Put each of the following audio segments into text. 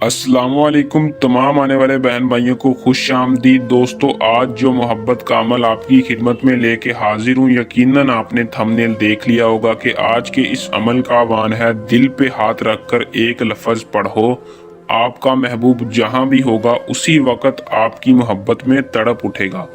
अस्सलाम वालेकुम तमाम आने वाले बहन भाइयों को खुश आमदीद। दोस्तों, आज जो मोहब्बत का अमल आपकी खिदमत में लेके हाजिर हूँ, यकीनन आपने थंबनेल देख लिया होगा कि आज के इस अमल का आह्वान है, दिल पे हाथ रखकर एक लफ्ज़ पढ़ो। आपका महबूब जहाँ भी होगा उसी वक्त आपकी मोहब्बत में तड़प उठेगा।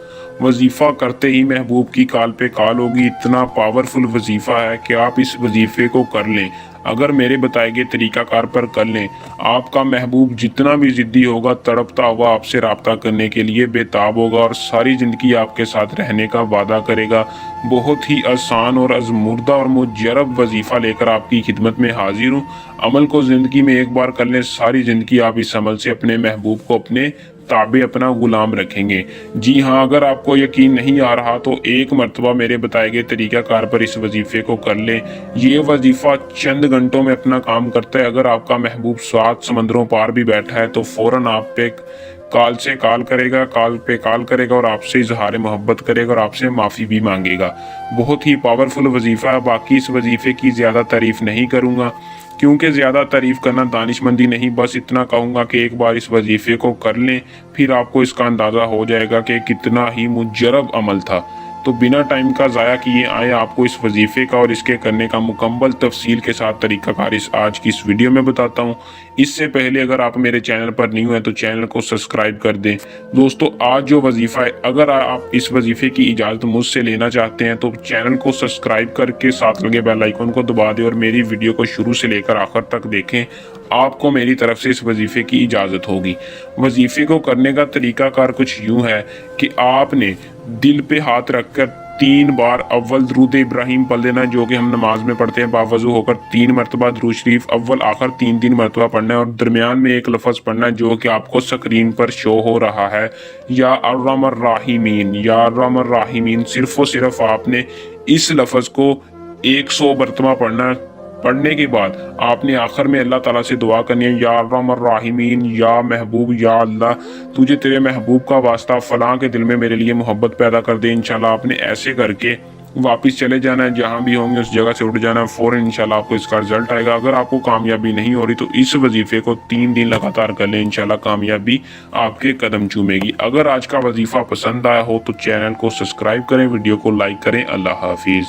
वजीफ़ा करते ही महबूब की काल पे काल होगी। इतना पावरफुल वजीफ़ा है कि आप इस वजीफ़े को कर लें, अगर मेरे बताए गए तरीकाकार पर कर लें, आपका महबूब जितना भी ज़िद्दी होगा, तड़पता हुआ आपसे रब्ता करने के लिए बेताब होगा और सारी ज़िंदगी आपके साथ रहने का वादा करेगा। बहुत ही आसान और आज़मूदा और मुजरब वजीफ़ा लेकर आपकी खिदमत में हाजिर हूँ। अमल को ज़िंदगी में एक बार कर लें, सारी ज़िंदगी आप इस अमल से अपने महबूब को अपने ताबे अपना गुलाम रखेंगे। जी हाँ, अगर आपको यकीन नहीं आ रहा तो एक मरतबा मेरे बताए गए तरीक़ाकार पर इस वजीफ़े को कर लें। ये वजीफ़ा चंद घंटों में अपना काम करता है। अगर आपका महबूब 7 समंदरों पार भी बैठा है तो फ़ौरन आप पे काल से काल करेगा, काल पे काल करेगा और आपसे इजहार मोहब्बत करेगा और आपसे माफ़ी भी मांगेगा। बहुत ही पावरफुल वजीफ़ा है। बाकी इस वजीफ़े की ज़्यादा तारीफ़ नहीं करूँगा क्योंकि ज़्यादा तारीफ़ करना दानिशमंदी नहीं। बस इतना कहूँगा कि एक बार इस वजीफ़े को कर लें, फिर आपको इसका अंदाज़ा हो जाएगा कि कितना ही मुजरब अमल था। तो बिना टाइम का ज़ाया किए आए आपको इस वजीफ़े का और इसके करने का मुकम्मल तफसील के साथ तरीक़ाकार इस आज की इस वीडियो में बताता हूँ। इससे पहले अगर आप मेरे चैनल पर न्यू हैं तो चैनल को सब्सक्राइब कर दें। दोस्तों, आज जो वजीफ़ा है, अगर आप इस वजीफ़े की इजाज़त मुझसे लेना चाहते हैं तो चैनल को सब्सक्राइब करके साथ लगे बेल आइकन को दबा दें और मेरी वीडियो को शुरू से लेकर आखिर तक देखें। आपको मेरी तरफ से इस वजीफ़े की इजाज़त होगी। वजीफ़े को करने का तरीक़ाकार कुछ यूँ है कि आपने दिल पे हाथ रखकर 3 बार अव्वल दरूद इब्राहिम पढ़ लेना, जो कि हम नमाज में पढ़ते हैं बावजू होकर। 3 मरतबा दरूद शरीफ अव्वल आखिर 3 मरतबा पढ़ना है और दरमियान में एक लफ्ज़ पढ़ना है जो कि आपको स्क्रीन पर शो हो रहा है, या अर्रहमर राहिमीन, या अर्रहमर राहिमीन। सिर्फ और सिर्फ आपने इस लफ्ज़ को 100 मरतबा पढ़ना है। पढ़ने के बाद आपने आखिर में अल्लाह ताला से दुआ करनी है, या अर्हमर राहिमीन, या महबूब, या अल्लाह तुझे तेरे महबूब का वास्ता फलां के दिल में मेरे लिए मोहब्बत पैदा कर दे। इंशाल्लाह आपने ऐसे करके वापस चले जाना है, जहाँ भी होंगे उस जगह से उठ जाना है। फ़ौरन इंशाल्लाह आपको इसका रिजल्ट आएगा। अगर आपको कामयाबी नहीं हो रही तो इस वजीफ़े को 3 दिन लगातार कर लें, इंशाल्लाह कामयाबी आपके कदम चूमेगी। अगर आज का वजीफ़ा पसंद आया हो तो चैनल को सब्सक्राइब करें, वीडियो को लाइक करें। अल्लाह हाफिज़।